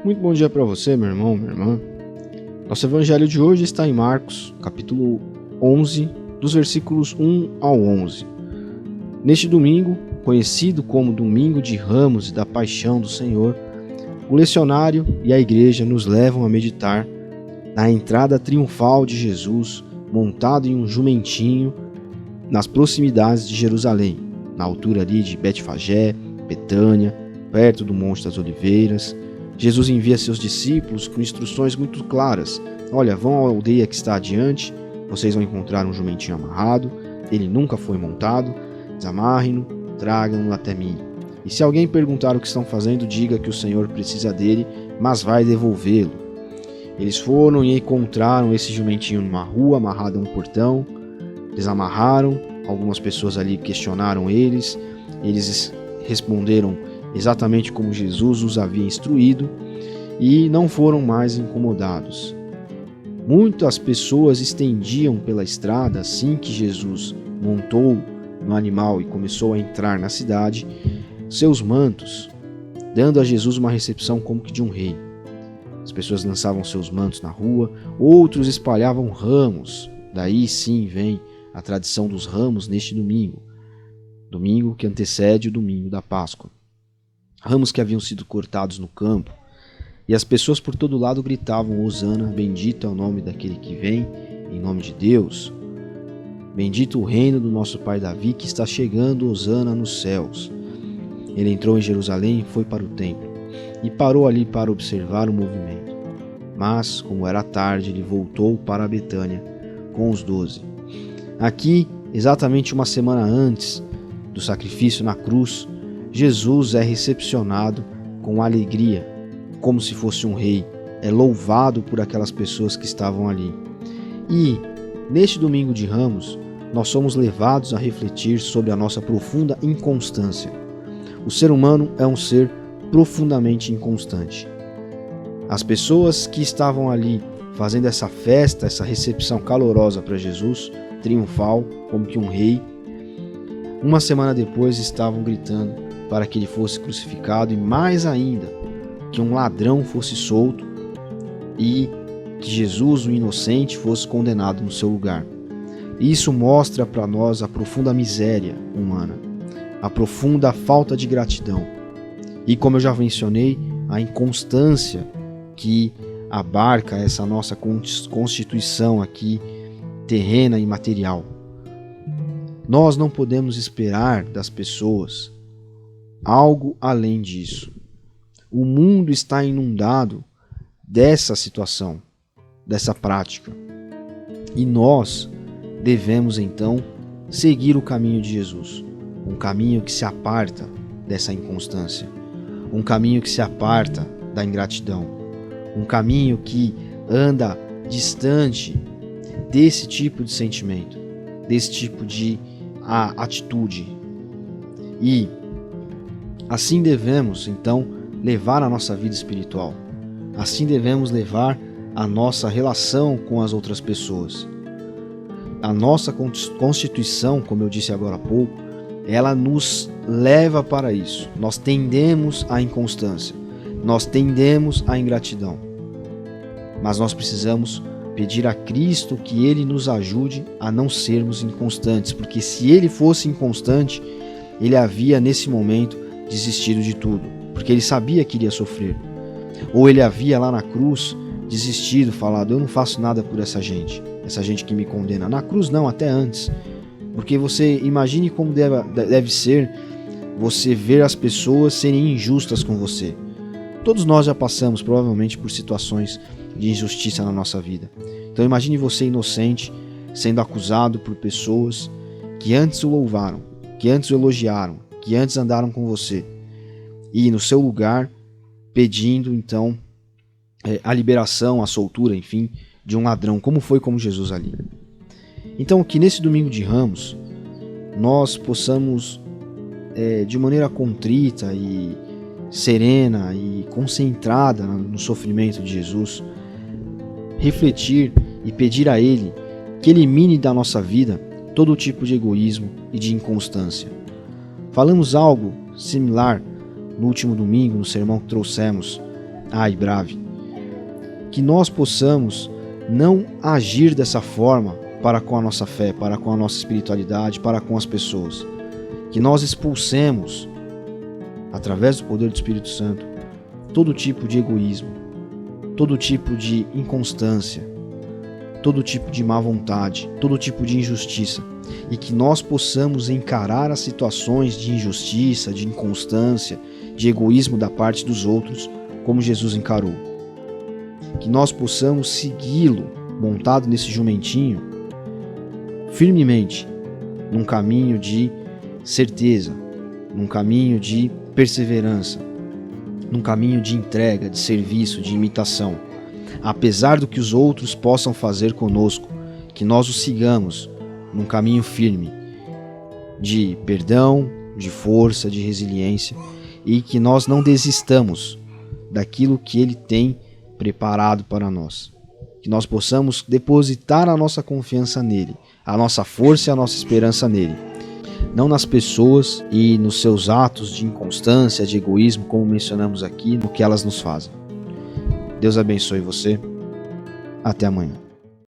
Muito bom dia para você, meu irmão, minha irmã. Nosso evangelho de hoje está em Marcos, capítulo 11, dos versículos 1 ao 11. Neste domingo, conhecido como Domingo de Ramos e da Paixão do Senhor, o lecionário e a igreja nos levam a meditar na entrada triunfal de Jesus, montado em um jumentinho, nas proximidades de Jerusalém, na altura ali de Betfagé, Betânia, perto do Monte das Oliveiras. Jesus envia seus discípulos com instruções muito claras. Olha, vão à aldeia que está adiante, vocês vão encontrar um jumentinho amarrado, ele nunca foi montado, desamarrem-no, tragam-no até mim. E se alguém perguntar o que estão fazendo, diga que o Senhor precisa dele, mas vai devolvê-lo. Eles foram e encontraram esse jumentinho numa rua, amarrado a um portão, desamarraram, algumas pessoas ali questionaram eles responderam exatamente como Jesus os havia instruído e não foram mais incomodados. Muitas pessoas estendiam pela estrada assim que Jesus montou no animal e começou a entrar na cidade, seus mantos, dando a Jesus uma recepção como que de um rei. As pessoas lançavam seus mantos na rua, outros espalhavam ramos. Daí sim vem a tradição dos ramos neste domingo que antecede o domingo da Páscoa. Ramos que haviam sido cortados no campo, e as pessoas por todo lado gritavam: Hosana, bendito é o nome daquele que vem, em nome de Deus. Bendito o reino do nosso pai Davi, que está chegando, Hosana nos céus. Ele entrou em Jerusalém e foi para o templo, e parou ali para observar o movimento. Mas, como era tarde, ele voltou para Betânia com os 12. Aqui, exatamente uma semana antes do sacrifício na cruz, Jesus é recepcionado com alegria, como se fosse um rei, é louvado por aquelas pessoas que estavam ali. E, neste domingo de Ramos, nós somos levados a refletir sobre a nossa profunda inconstância. O ser humano é um ser profundamente inconstante. As pessoas que estavam ali fazendo essa festa, essa recepção calorosa para Jesus, triunfal, como que um rei, uma semana depois estavam gritando para que ele fosse crucificado e mais ainda, que um ladrão fosse solto e que Jesus, o inocente, fosse condenado no seu lugar. Isso mostra para nós a profunda miséria humana, a profunda falta de gratidão e, como eu já mencionei, a inconstância que abarca essa nossa constituição aqui terrena e material. Nós não podemos esperar das pessoas algo além disso. O mundo está inundado dessa situação, dessa prática. E nós devemos então seguir o caminho de Jesus, um caminho que se aparta dessa inconstância, um caminho que se aparta da ingratidão, um caminho que anda distante desse tipo de sentimento, desse tipo de atitude. E assim devemos, então, levar a nossa vida espiritual. Assim devemos levar a nossa relação com as outras pessoas. A nossa constituição, como eu disse agora há pouco, ela nos leva para isso. Nós tendemos à inconstância, nós tendemos à ingratidão. Mas nós precisamos pedir a Cristo que Ele nos ajude a não sermos inconstantes, porque se Ele fosse inconstante, Ele havia nesse momento desistido de tudo, porque Ele sabia que iria sofrer. Ou Ele havia lá na cruz desistido, falado: eu não faço nada por essa gente que me condena. Na cruz não, até antes. Porque você imagine como deve ser você ver as pessoas serem injustas com você. Todos nós já passamos provavelmente por situações de injustiça na nossa vida. Então imagine você inocente sendo acusado por pessoas que antes o louvaram, que antes o elogiaram, que antes andaram com você, e no seu lugar pedindo então a liberação, a soltura, enfim, de um ladrão, como foi como Jesus ali. Então que nesse domingo de Ramos nós possamos de maneira contrita e serena e concentrada no sofrimento de Jesus, refletir e pedir a Ele que elimine da nossa vida todo tipo de egoísmo e de inconstância. Falamos algo similar no último domingo, no sermão que trouxemos Ai, brave. Que nós possamos não agir dessa forma para com a nossa fé, para com a nossa espiritualidade, para com as pessoas. Que nós expulsemos, através do poder do Espírito Santo, todo tipo de egoísmo, todo tipo de inconstância, todo tipo de má vontade, todo tipo de injustiça, e que nós possamos encarar as situações de injustiça, de inconstância, de egoísmo da parte dos outros, como Jesus encarou. Que nós possamos segui-lo, montado nesse jumentinho, firmemente, num caminho de certeza, num caminho de perseverança, num caminho de entrega, de serviço, de imitação. Apesar do que os outros possam fazer conosco, que nós o sigamos num caminho firme de perdão, de força, de resiliência, e que nós não desistamos daquilo que Ele tem preparado para nós. Que nós possamos depositar a nossa confiança nele, a nossa força e a nossa esperança nele. Não nas pessoas e nos seus atos de inconstância, de egoísmo, como mencionamos aqui, no que elas nos fazem. Deus abençoe você. Até amanhã.